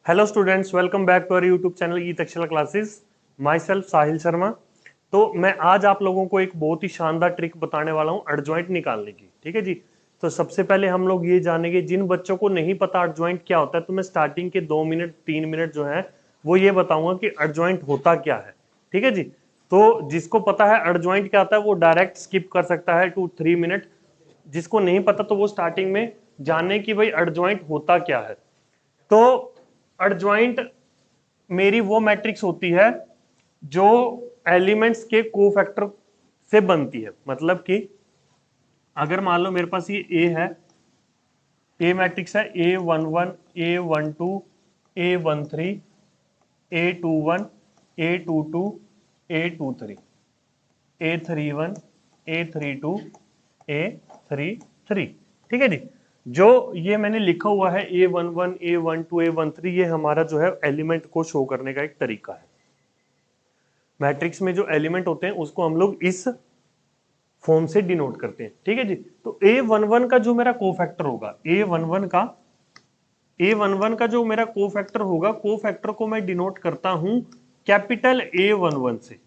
Hello students, welcome back to our YouTube channel E Takshashila classes. Myself Sahil Sharma. तो मैं आज आप लोगों को एक बहुत ही शानदार ट्रिक बताने वाला हूं एडजॉइंट निकालने की। ठीक है जी। तो सबसे पहले हम लोग ये जानेंगे, जिन बच्चों को नहीं पता एडजॉइंट क्या होता है, तो मैं स्टार्टिंग के 2 मिनट 3 मिनट जो है वो ये बताऊंगा कि एडजॉइंट होता क्या है। ठीक है जी। तो जिसको पता है एडजॉइंट क्या होता है वो डायरेक्ट स्किप कर सकता है 2-3 मिनट। जिसको नहीं पता तो वो स्टार्टिंग में जाने कि भाई एडजॉइंट होता क्या है। तो एडजॉइंट मेरी वो मैट्रिक्स होती है जो एलिमेंट्स के कोफैक्टर से बनती है। मतलब कि अगर मान लो मेरे पास ये ए है, ए मैट्रिक्स है, A11 A12 A13 A21 A22 A23 A31 A32 A33। ठीक है जी। जो ये मैंने लिखा हुआ है A11 A12 A13, ये हमारा जो है एलिमेंट को शो करने का एक तरीका है। मैट्रिक्स में जो एलिमेंट होते हैं उसको हम लोग इस फॉर्म से डिनोट करते हैं। ठीक है जी। तो A11 का जो मेरा कोफैक्टर होगा, A11 का जो मेरा कोफैक्टर होगा, कोफैक्टर को मैं डिनोट करता हूं कैपिटल A11 से।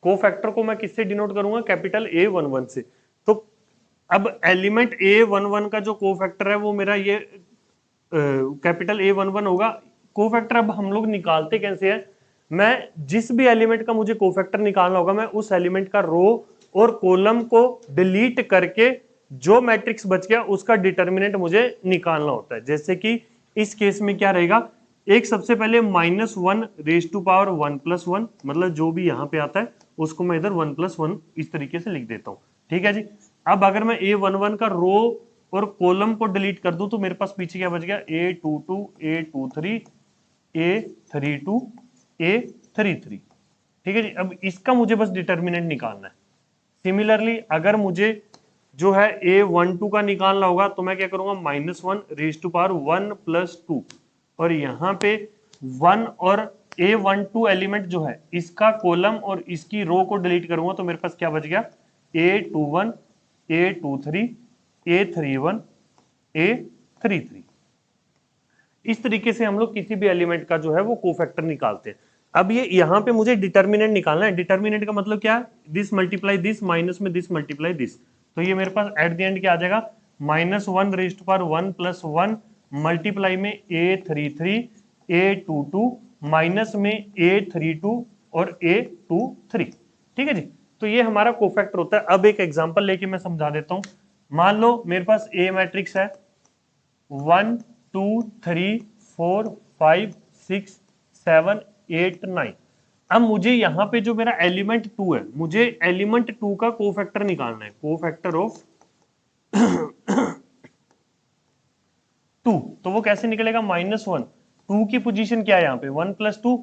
कोफैक्टर को मैं किससे डिनोट करूंगा? कैपिटल A11 से। तो अब एलिमेंट A11 का जो कोफैक्टर है वो मेरा ये कैपिटल A11 होगा। कोफैक्टर अब हम लोग निकालते कैसे हैं? मैं जिस भी एलिमेंट का मुझे कोफैक्टर निकालना होगा, मैं उस एलिमेंट का रो और कॉलम को डिलीट करके जो मैट्रिक्स बच गया उसका डिटर्मिनेंट मुझे निकालना होता है। जैसे कि इस केस में क्या रहेगा, एक सबसे पहले -1 रेज टू पावर 1+1, मतलब जो भी यहां पे आता है उसको मैं इधर 1+1 इस तरीके से लिख देता हूं। ठीक है जी। अब अगर मैं A11 का रो और कॉलम को डिलीट कर दूं तो मेरे पास पीछे क्या बच गया? A22 A23 A32 A33। ठीक है जी। अब इसका मुझे बस डिटर्मिनेंट निकालना है। सिमिलरली अगर मुझे जो है A12 का निकालना होगा तो मैं क्या करूंगा? -1 रेज टू पावर 1+2, और यहाँ पे 1 और A12 एलिमेंट जो है इसका कॉलम और इसकी रो को डिलीट करूंगा तो मेरे पास क्या बच गया? A21 A23 A31 A33। इस तरीके से हम लोग किसी भी एलिमेंट का जो है वो कोफैक्टर निकालते हैं। अब ये यहाँ पे मुझे डिटर्मिनेंट निकालना है। डिटर्मिनेंट का मतलब क्या है? दिस मल्टीप्लाई दिस माइनस में दिस मल्टीप्लाई दिस। तो ये मेरे पास एट द एंड क्या आ जाएगा? -1 रेज टू पावर 1+1 मल्टीप्लाई में A33 A22 माइनस में A32 और A23। ठीक है जी। तो ये हमारा कोफैक्टर होता है। अब एक एग्जांपल लेके मैं समझा देता हूं। मान लो मेरे पास ए मैट्रिक्स है 1 2 3 4 5 6 7 8 9। अब मुझे यहां पे जो मेरा एलिमेंट 2 है, मुझे एलिमेंट 2 का कोफैक्टर निकालना है। कोफैक्टर ऑफ 2, तो वो कैसे निकलेगा? -1। 2 की पोजीशन क्या है यहाँ पे? 1+2,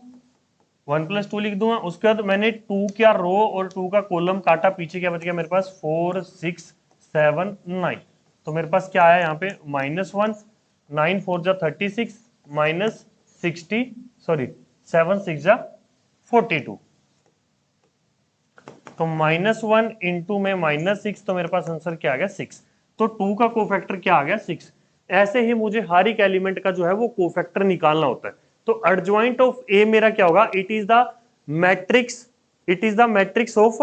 1+2 लिख दूंगा। उसके बाद मैंने 2 का रो और 2 का कॉलम काटा, पीछे क्या बच गया मेरे पास? 4 6 7 9। तो मेरे पास क्या आया यहाँ पे? -1, 9 4 जा 36 -60, सॉरी 7 6 जा 42। तो -1 इंटू में -6, तो मेरे पास आंसर क्या आ गया? 6। तो 2 का कोफैक्टर क्या आ गया? 6। ऐसे ही मुझे हर एक एलिमेंट का जो है वो कोफैक्टर निकालना होता है। तो एडजॉइंट ऑफ ए मेरा क्या होगा? It is the matrix, it is the matrix of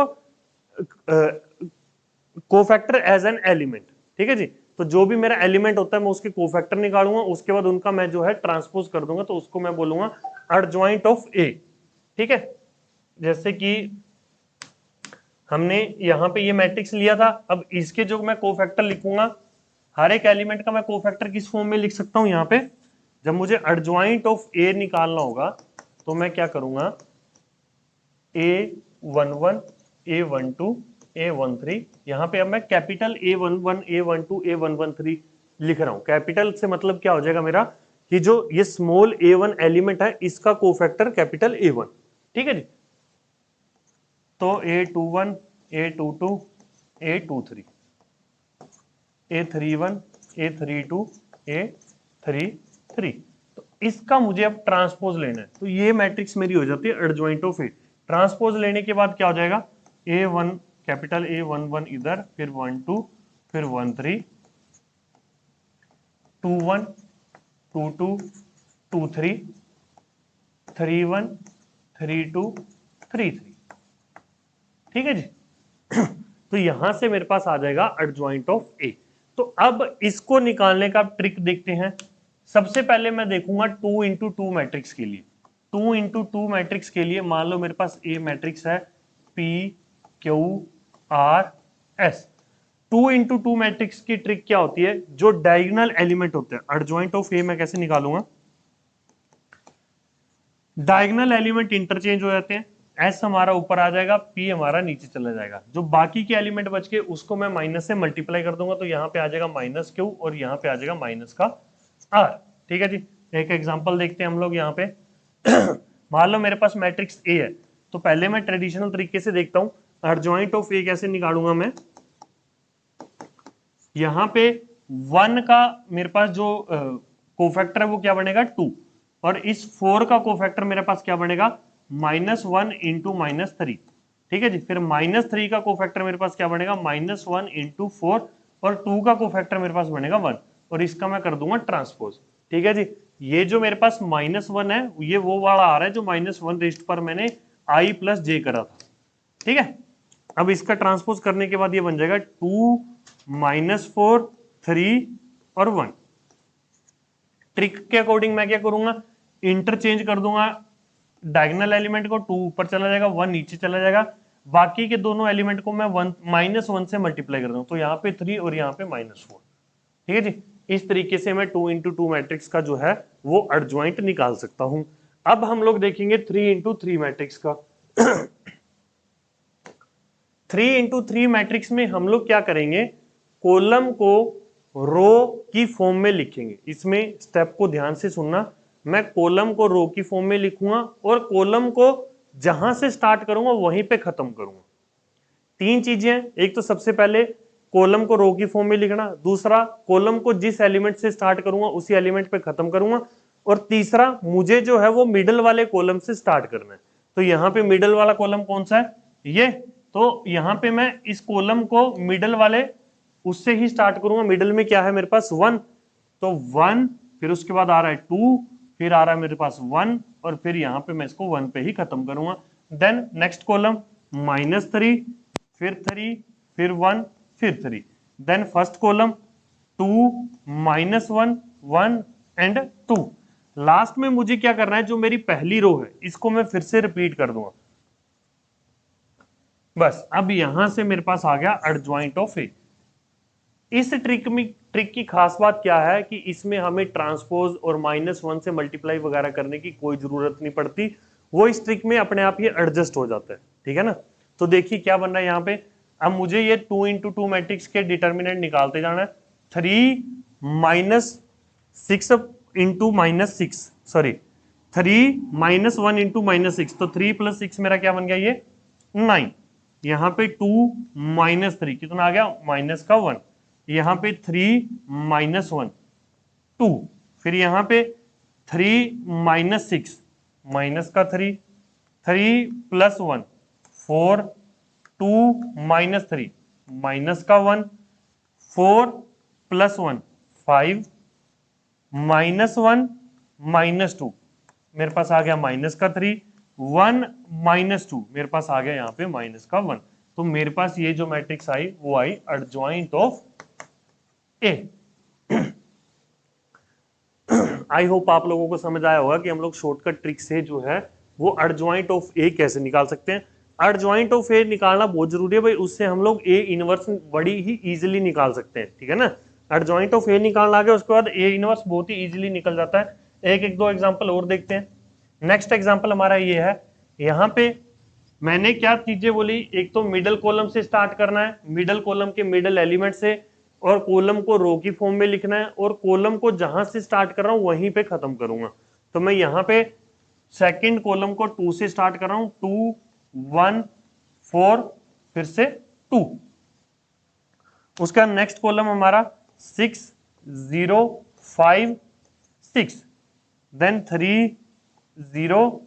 cofactor as an element. ठीक है जी। तो जो भी मेरा एलिमेंट होता है मैं उसके कोफैक्टर निकालूंगा, उसके बाद उनका मैं जो है ट्रांसपोज कर दूंगा, तो उसको मैं बोलूंगा एडजॉइंट ऑफ ए। ठीक है। जैसे कि हमने यहाँ पे ये मैट्रिक्स लिया था, अब इसके जो मैं कोफैक्टर लिखूंगा, हर एक एलिमेंट का मैं कोफैक्टर किस फॉर्म में लिख सकता हूँ? यहाँ पे जब मुझे एडजॉइंट ऑफ ए निकालना होगा तो मैं क्या करूंगा? A11 A12 A13, यहाँ पे अब मैं कैपिटल A11 A12 A113 लिख रहा हूँ। कैपिटल से मतलब क्या हो जाएगा मेरा, कि जो ये स्मॉल a1 एलिमेंट है इसका कोफैक्टर कैपिटल A1। ठीक है जी। तो A21 A22 A23 A31 A32 A33। तो इसका मुझे अब ट्रांसपोज लेना है। तो ये मैट्रिक्स मेरी हो जाती है एडजॉइंट ऑफ ए। ट्रांसपोज लेने के बाद क्या हो जाएगा? A1 कैपिटल A11 इधर, फिर 12, फिर 13, 21 22 2 3 3 1 3 2 3 3। ठीक है जी। तो यहां से मेरे पास आ जाएगा एडजॉइंट ऑफ ए। तो अब इसको निकालने का ट्रिक देखते हैं। सबसे पहले मैं देखूंगा 2 इंटू 2 मैट्रिक्स के लिए। 2 इंटू 2 मैट्रिक्स के लिए मान लो मेरे पास ए मैट्रिक्स है P Q R S. 2 into 2 matrix की ट्रिक क्या होती है, जो डायगोनल एलिमेंट होते हैं एडजॉइंट ऑफ ए मैं कैसे निकालूंगा, डायगोनल एलिमेंट इंटरचेंज हो जाते हैं, एस हमारा ऊपर आ जाएगा, पी हमारा नीचे चला जाएगा, जो बाकी के एलिमेंट बच के उसको मैं माइनस से मल्टीप्लाई कर दूंगा, तो यहाँ पे आ जाएगा माइनस क्यू और यहाँ पे आ जाएगा माइनस का आर। ठीक है जी। एक एग्जांपल देखते हैं हम लोग यहाँ पे। मान लो मेरे पास मैट्रिक्स ए है, तो पहले मैं ट्रेडिशनल तरीके से देखता हूँ एडजॉइंट ऑफ ए कैसे निकालूंगा मैं। यहाँ पे 1 का मेरे पास जो कोफैक्टर है वो क्या बनेगा 2, और इस 4 का कोफैक्टर मेरे पास क्या बनेगा -1 इंटू -3। ठीक है जी। फिर -3 का कोफैक्टर मेरे पास क्या बनेगा -1 इंटू 4, और 2 का कोफैक्टर मेरे पास बनेगा 1, और इसका मैं कर दूंगा ट्रांसपोज। ठीक है जी। ये जो मेरे पास -1 है ये वो वाला आ रहा है जो -1 रेस्ट पर मैंने i प्लस जे करा था। ठीक है। अब इसका ट्रांसपोज करने के बाद ये बन जाएगा 2 -4 3 और 1। ट्रिक के अकॉर्डिंग मैं क्या करूंगा, इंटरचेंज कर दूंगा डायगोनल एलिमेंट को, 2 ऊपर चला जाएगा 1 नीचे चला जाएगा, बाकी के दोनों एलिमेंट को मैं -1 से मल्टीप्लाई कर दूंगा, तो यहाँ पे 3 और यहाँ पे -4। ठीक है जी। इस तरीके से मैं 2 इंटू 2 मैट्रिक्स का जो है वो एडजॉइंट निकाल सकता हूं। अब हम लोग देखेंगे 3 इंटू 3 मैट्रिक्स का। 3 इंटू 3 मैट्रिक्स में हम लोग क्या करेंगे, कॉलम को रो की फॉर्म में लिखेंगे। इसमें स्टेप को ध्यान से सुनना, मैं कॉलम को रो की फॉर्म में लिखूंगा और कॉलम को जहां से स्टार्ट करूंगा वहीं पे खत्म करूंगा। 3 चीजें, एक तो सबसे पहले कॉलम को रो की फॉर्म में लिखना, दूसरा कॉलम को जिस एलिमेंट से स्टार्ट करूंगा उसी एलिमेंट पे खत्म करूंगा, और तीसरा मुझे जो है वो मिडल वाले कॉलम से स्टार्ट करना है। तो यहाँ पे मिडल वाला कॉलम कौन सा है, ये। तो यहाँ पे मैं इस कॉलम को मिडल वाले उससे ही स्टार्ट करूंगा। मिडल में क्या है मेरे पास 1, तो 1, फिर उसके बाद आ रहा है 2, फिर आ रहा है मेरे पास 1, और फिर यहाँ पे मैं इसको 1 पे ही खत्म करूंगा। देन नेक्स्ट कॉलम -3, फिर 3, फिर 1, फिर 3। Then first column 2 -1 1 and 2। Last में मुझे क्या करना है, जो मेरी पहली रो है इसको मैं फिर से रिपीट कर दूंगा। बस अब यहां से मेरे पास आ गया एडजॉइंट ऑफ ए। इस ट्रिक की खास बात क्या है कि इसमें हमें ट्रांसपोज और -1 से मल्टीप्लाई वगैरह करने की कोई जरूरत नहीं पड़ती, वो इस ट्रिक में अपने आप ये एडजस्ट हो जाता है। ठीक है ना। तो देखिए क्या बन रहा है यहाँ पे। अब मुझे ये 2 इंटू 2 मैट्रिक्स के डिटर्मिनेंट निकालते जाना है। 3 -6 इंटू -6, सॉरी 3 -1 इंटू -6, तो 3 + 6 मेरा क्या बन गया ये 9। यहाँ पे 2 -3 कितना आ गया -1, यहाँ पे 3 -1 2, फिर यहाँ पे 3 -6 -3 3 + 1 4 2 -3 -1 4 + 1 5 -1 -2 मेरे पास आ गया -3 1 -2 मेरे पास आ गया यहाँ पे -1। तो मेरे पास ये जो मैट्रिक्स आई वो I adjoint of A. I hope आप लोगों को समझ आया होगा कि हम लोग शॉर्टकट ट्रिक से जो है वो एडजॉइंट ऑफ ए कैसे निकाल सकते हैं। एडजॉइंट ऑफ ए निकालना बहुत जरूरी है भाई, उससे हम लोग ए इनवर्स बड़ी ही इजीली निकाल सकते हैं। ठीक है ना। एडजॉइंट ऑफ ए निकालना आ गया, उसके बाद ए इनवर्स बहुत ही इजीली निकल जाता है। एक दो एग्जांपल और देखते हैं। नेक्स्ट एग्जांपल हमारा ये है, यहाँ पे मैंने क्या चीजें बोली, एक तो मिडल कॉलम से स्टार्ट करना है, मिडल कॉलम के मिडल एलिमेंट से, और कॉलम को रो की फॉर्म में लिखना है, और कॉलम को जहां से स्टार्ट कर रहा हूं वहीं पे खत्म करूंगा। तो मैं यहाँ पे सेकंड कॉलम को 2 से स्टार्ट कर रहा हूं, 2 1 4 फिर से 2। उसका नेक्स्ट कॉलम हमारा 6 0 5 6, देन 3 0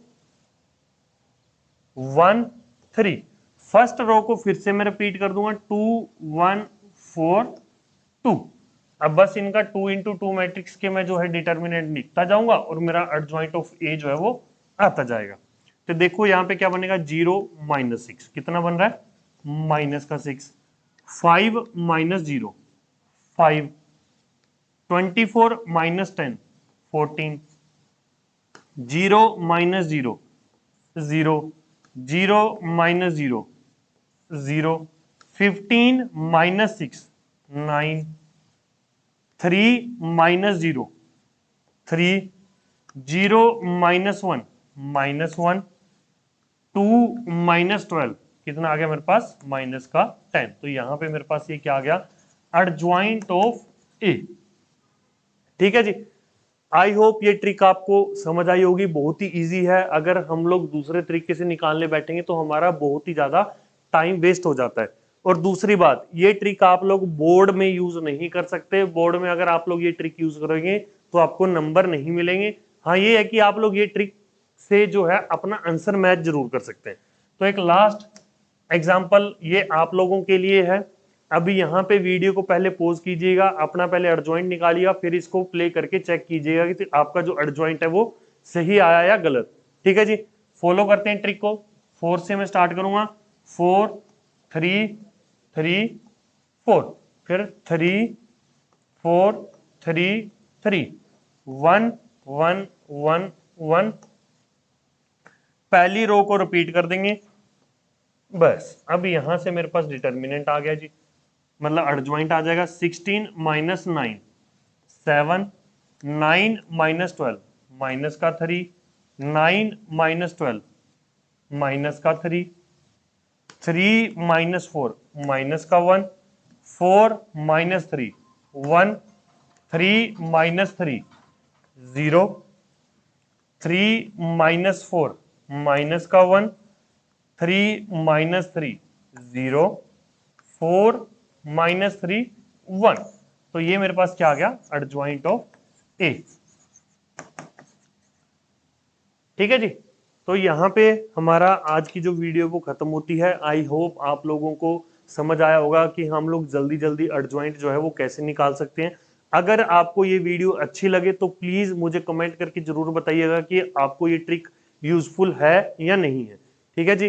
1 3। फर्स्ट रो को फिर से मैं रिपीट कर दूंगा 2 1 4 2। अब बस इनका 2 इंटू 2 मैट्रिक्स के मैं जो है डिटर्मिनेंट लिखता जाऊंगा और मेरा एडजॉइंट ऑफ ए जो है वो आता जाएगा। तो देखो यहाँ पे क्या बनेगा, 0 माइनस 6 कितना बन रहा है, माइनस का 6, 5 minus 0 5, 24 minus 10 14, 0 minus 0 0, 0 minus 0 0, 15 minus 6 9, 3 minus 0 3, 0 minus 1 minus 1, 2 minus 12 कितना आ गया मेरे पास, माइनस का 10। तो यहां पे मेरे पास ये क्या आ गया, एडजॉइंट ऑफ ए। ठीक है जी, आई होप ये ट्रिक आपको समझ आई होगी, बहुत ही इजी है। अगर हम लोग दूसरे तरीके से निकालने बैठेंगे तो हमारा बहुत ही ज्यादा टाइम वेस्ट हो जाता है। और दूसरी बात, ये ट्रिक आप लोग बोर्ड में यूज नहीं कर सकते। बोर्ड में अगर आप लोग ये ट्रिक यूज करेंगे तो आपको नंबर नहीं मिलेंगे। हाँ ये है कि आप लोग ये ट्रिक से जो है अपना आंसर मैच जरूर कर सकते हैं। तो एक लास्ट एग्जाम्पल ये आप लोगों के लिए है। अभी यहाँ पे वीडियो को पहले पॉज कीजिएगा, अपना पहले एडजॉइंट निकालिएगा, फिर इसको प्ले करके चेक कीजिएगा कि आपका जो एडजॉइंट है वो सही आया या गलत। ठीक है जी, फॉलो करते हैं ट्रिक को। 4 से मैं स्टार्ट करूंगा, 4 3 3 4, फिर 3 4 3 3 1 1 1 1। पहली रो को रिपीट कर देंगे बस। अब यहां से मेरे पास डिटर्मिनेंट आ गया जी, मतलब एडजॉइंट आ जाएगा 16 माइनस 9 7, 9 माइनस 12 माइनस का 3, 9 माइनस 12 माइनस का 3, 3 माइनस 4 माइनस का 1, 4 माइनस 3 1, 3 माइनस 3 0, 3 माइनस 4 माइनस का 1, 3 माइनस 3 0, 4 माइनस 3 1। तो ये मेरे पास क्या आ गया, एडजॉइंट ऑफ ए। ठीक है जी, तो यहाँ पे हमारा आज की जो वीडियो वो खत्म होती है। आई होप आप लोगों को समझ आया होगा कि हम लोग जल्दी जल्दी एडजॉइंट जो है वो कैसे निकाल सकते हैं। अगर आपको ये वीडियो अच्छी लगे तो प्लीज मुझे कमेंट करके जरूर बताइएगा कि आपको ये ट्रिक यूजफुल है या नहीं है। ठीक है जी,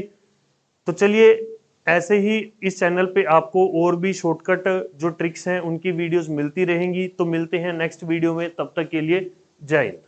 तो चलिए ऐसे ही इस चैनल पे आपको और भी शॉर्टकट जो ट्रिक्स हैं उनकी वीडियोस मिलती रहेंगी। तो मिलते हैं नेक्स्ट वीडियो में, तब तक के लिए जय हिंद।